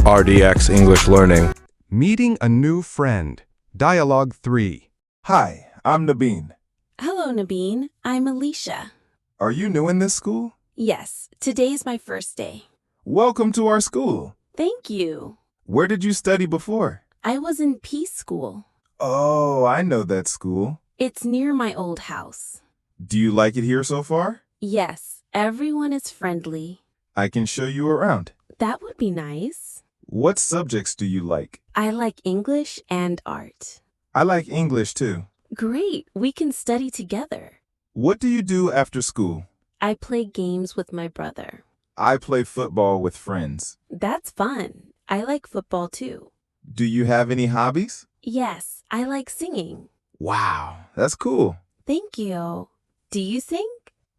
RDX English Learning. Meeting a new friend. Dialogue 3. Hi, I'm Nabeen. Hello, Nabeen. I'm Alicia. Are you new in this school? Yes, today's my first day. Welcome to our school. Thank you. Where did you study before? I was in Peace School. Oh, I know that school. It's near my old house. Do you like it here so far? Yes, everyone is friendly. I can show you around. That would be nice. What subjects do you like? I like English and art. I like English too. Great, we can study together. What do you do after school? I play games with my brother. I play football with friends. That's fun. I like football too. Do you have any hobbies? Yes, I like singing. Wow, that's cool. Thank you. Do you sing?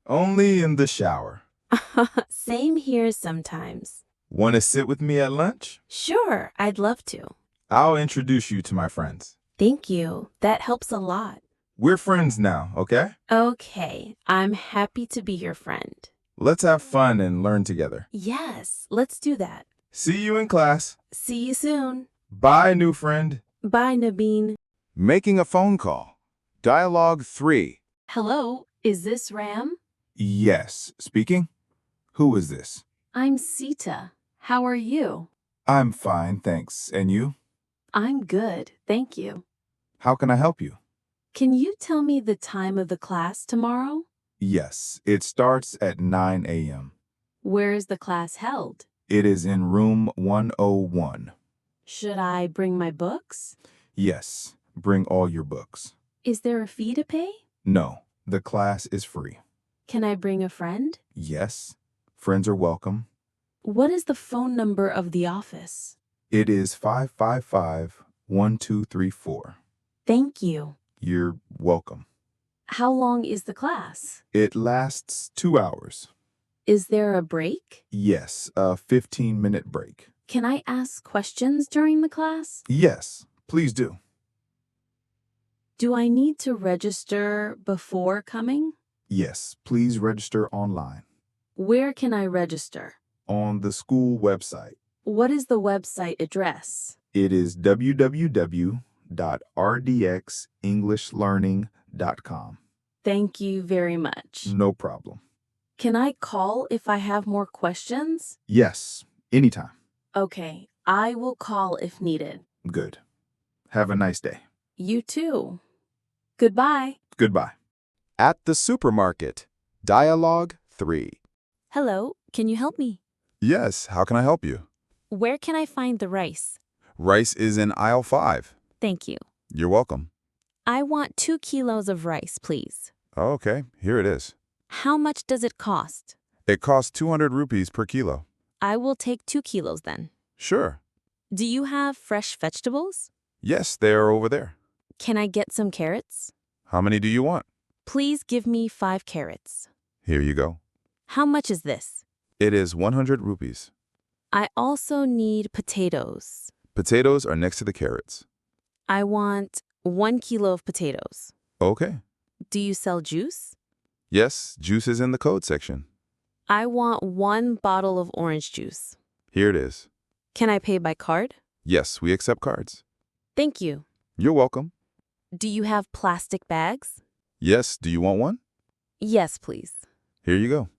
Only in the shower. Same here sometimes. Want to sit with me at lunch? Sure, I'd love to. I'll introduce you to my friends. Thank you. That helps a lot. We're friends now, okay? Okay, I'm happy to be your friend. Let's have fun and learn together. Yes, let's do that. See you in class. See you soon. Bye, new friend. Bye, Nabeen. Making a phone call. Dialogue 3. Hello, is this Ram? Yes, speaking. Who is this? I'm Sita. How are you? I'm fine, thanks. And you? I'm good, thank you. How can I help you? Can you tell me the time of the class tomorrow? Yes, it starts at 9 a.m. Where is the class held? It is in room 101. Should I bring my books? Yes, bring all your books. Is there a fee to pay? No, the class is free. Can I bring a friend? Yes, friends are welcome. What is the phone number of the office? It is 555-1234. Thank you. You're welcome. How long is the class? It lasts 2 hours. Is there a break? Yes, a 15-minute break. Can I ask questions during the class? Yes, please do. Do I need to register before coming? Yes, please register online. Where can I register? On the school website. What is the website address? It is www.rdxenglishlearning.com. Thank you very much. No problem. Can I call if I have more questions? Yes, anytime. Okay, I will call if needed. Good. Have a nice day. You too. Goodbye. Goodbye. At the supermarket. Dialogue 3. Hello, can you help me? Yes, how can I help you? Where can I find the rice? Rice is in aisle 5. Thank you. You're welcome. I want 2 kilos of rice, please. Okay, here it is. How much does it cost? It costs 200 rupees per kilo. I will take 2 kilos then. Sure. Do you have fresh vegetables? Yes, they are over there. Can I get some carrots? How many do you want? Please give me 5 carrots. Here you go. How much is this? It is 100 rupees. I also need potatoes. Potatoes are next to the carrots. I want 1 kilo of potatoes. Okay. Do you sell juice? Yes, juice is in the code section. I want 1 bottle of orange juice. Here it is. Can I pay by card? Yes, we accept cards. Thank you. You're welcome. Do you have plastic bags? Yes, do you want one? Yes, please. Here you go.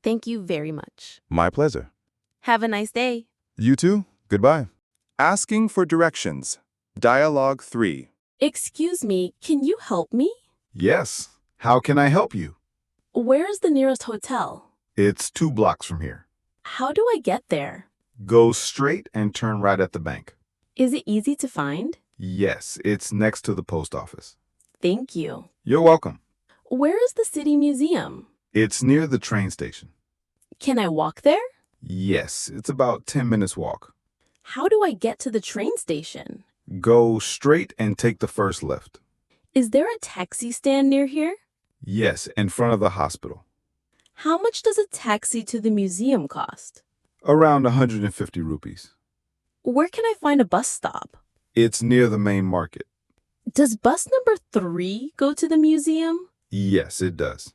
Thank you very much. My pleasure. Have a nice day. You too. Goodbye. Asking for directions. Dialogue 3. Excuse me, can you help me? Yes. How can I help you? Where is the nearest hotel? It's 2 blocks from here. How do I get there? Go straight and turn right at the bank. Is it easy to find? Yes, it's next to the post office. Thank you. You're welcome. Where is the city museum? It's near the train station. Can I walk there? Yes, it's about 10 minutes walk. How do I get to the train station? Go straight and take the first left. Is there a taxi stand near here? Yes, in front of the hospital. How much does a taxi to the museum cost? Around 150 rupees. Where can I find a bus stop? It's near the main market. Does bus number 3 go to the museum? Yes, it does.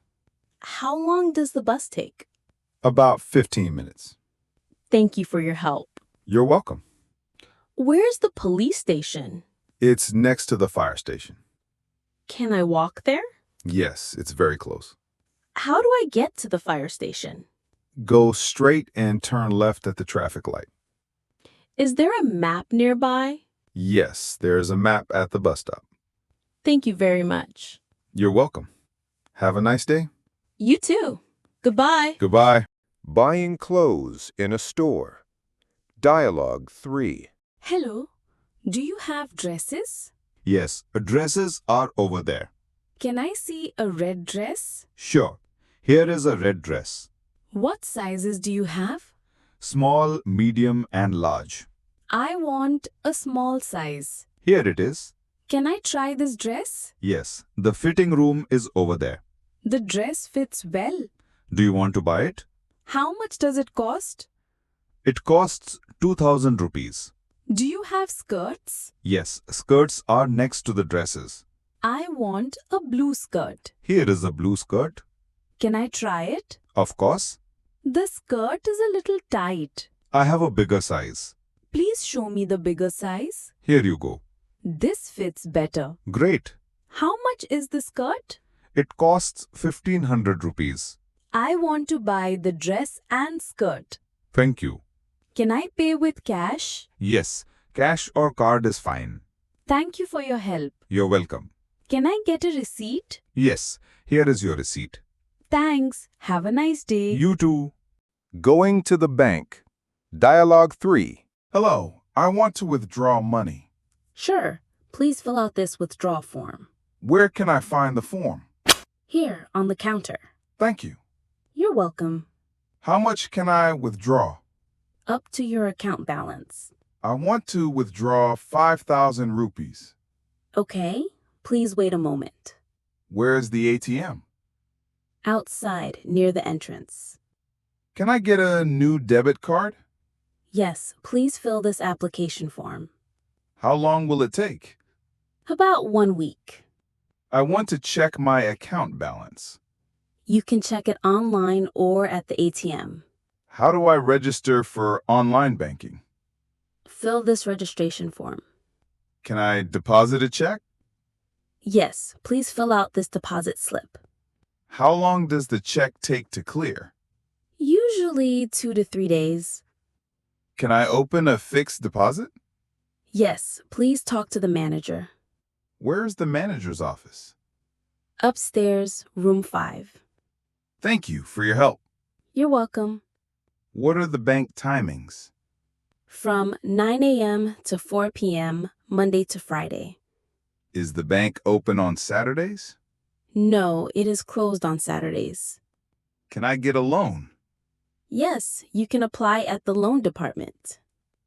How long does the bus take? About 15 minutes. Thank you for your help. You're welcome. Where's the police station? It's next to the fire station. Can I walk there? Yes, it's very close. How do I get to the fire station? Go straight and turn left at the traffic light. Is there a map nearby? Yes, there's a map at the bus stop. Thank you very much. You're welcome. Have a nice day. You too. Goodbye. Goodbye. Buying clothes in a store. Dialogue 3. Hello, do you have dresses? Yes, dresses are over there. Can I see a red dress? Sure. Here is a red dress. What sizes do you have? Small, medium, and large. I want a small size. Here it is. Can I try this dress? Yes, the fitting room is over there. The dress fits well. Do you want to buy it? How much does it cost? It costs 2,000 rupees. Do you have skirts? Yes, skirts are next to the dresses. I want a blue skirt. Here is a blue skirt. Can I try it? Of course. The skirt is a little tight. I have a bigger size. Please show me the bigger size. Here you go. This fits better. Great. How much is the skirt? It costs 1,500 rupees. I want to buy the dress and skirt. Thank you. Can I pay with cash? Yes, cash or card is fine. Thank you for your help. You're welcome. Can I get a receipt? Yes, here is your receipt. Thanks. Have a nice day. You too. Going to the bank. Dialogue 3. Hello, I want to withdraw money. Sure. Please fill out this withdrawal form. Where can I find the form? Here, on the counter. Thank you. You're welcome. How much can I withdraw? Up to your account balance. I want to withdraw 5,000 rupees. Okay. Please wait a moment. Where's the ATM? Outside, near the entrance. Can I get a new debit card? Yes, please fill this application form. How long will it take? About 1 week. I want to check my account balance. You can check it online or at the ATM. How do I register for online banking? Fill this registration form. Can I deposit a check? Yes, please fill out this deposit slip. How long does the check take to clear? Usually 2 to 3 days. Can I open a fixed deposit? Yes, please talk to the manager. Where's the manager's office? Upstairs, room 5. Thank you for your help. You're welcome. What are the bank timings? From 9 a.m. to 4 p.m., Monday to Friday. Is the bank open on Saturdays? No, it is closed on Saturdays. Can I get a loan? Yes, you can apply at the loan department.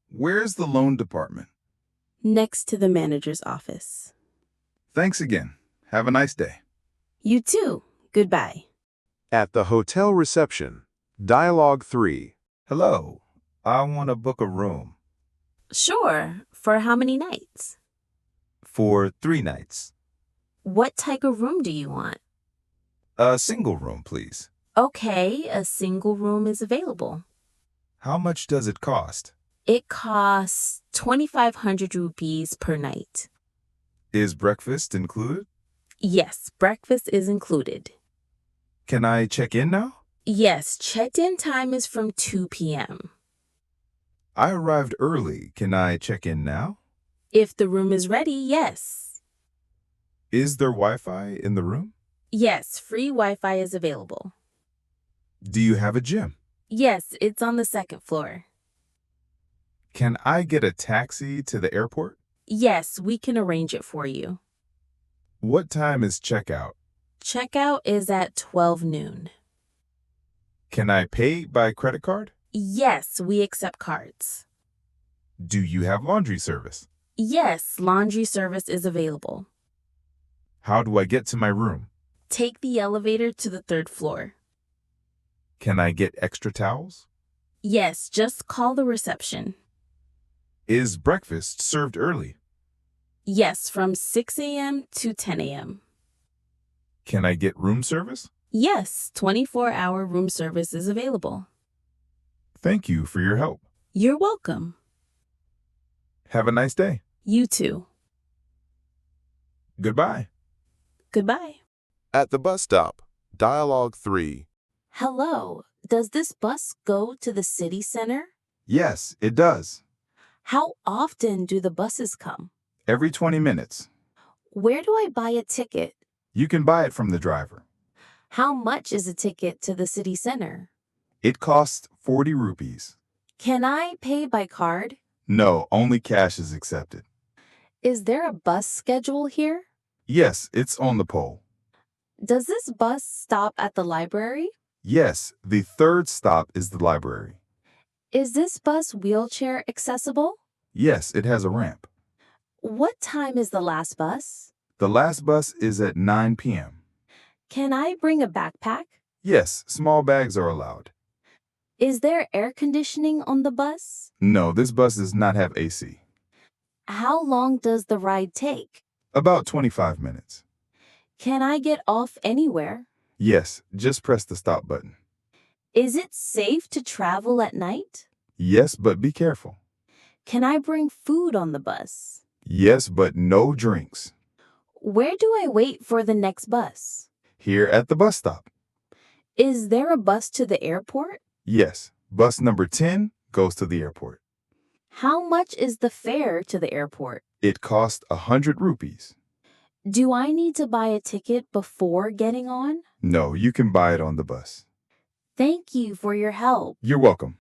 Where's the loan department? Next to the manager's office. Thanks again. Have a nice day. You too. Goodbye. At the hotel reception. Dialogue 3. Hello. I want to book a room. Sure. For how many nights? For 3 nights. What type of room do you want? A single room, please. Okay, a single room is available. How much does it cost? It costs 2,500 rupees per night. Is breakfast included? Yes, breakfast is included. Can I check in now? Yes, check-in time is from 2 p.m. I arrived early. Can I check in now? If the room is ready, yes. Is there Wi-Fi in the room? Yes, free Wi-Fi is available. Do you have a gym? Yes, it's on the 2nd floor. Can I get a taxi to the airport? Yes, we can arrange it for you. What time is checkout? Checkout is at 12 noon. Can I pay by credit card? Yes, we accept cards. Do you have laundry service? Yes, laundry service is available. How do I get to my room? Take the elevator to the 3rd floor. Can I get extra towels? Yes, just call the reception. Is breakfast served early? Yes, from 6 a.m. to 10 a.m. Can I get room service? Yes, 24-hour room service is available. Thank you for your help. You're welcome. Have a nice day. You too. Goodbye. Goodbye. At the bus stop, Dialogue 3. Hello, does this bus go to the city center? Yes, it does. How often do the buses come? Every 20 minutes. Where do I buy a ticket? You can buy it from the driver. How much is a ticket to the city center? It costs 40 rupees. Can I pay by card? No, only cash is accepted. Is there a bus schedule here? Yes, it's on the pole. Does this bus stop at the library? Yes, the third stop is the library. Is this bus wheelchair accessible? Yes, it has a ramp. What time is the last bus? The last bus is at 9 p.m. Can I bring a backpack? Yes, small bags are allowed. Is there air conditioning on the bus? No, this bus does not have AC. How long does the ride take? About 25 minutes. Can I get off anywhere? Yes, just press the stop button. Is it safe to travel at night? Yes, but be careful. Can I bring food on the bus? Yes, but no drinks. Where do I wait for the next bus? Here at the bus stop. Is there a bus to the airport? Yes, bus number 10 goes to the airport. How much is the fare to the airport? It costs 100 rupees. Do I need to buy a ticket before getting on? No, you can buy it on the bus. Thank you for your help. You're welcome.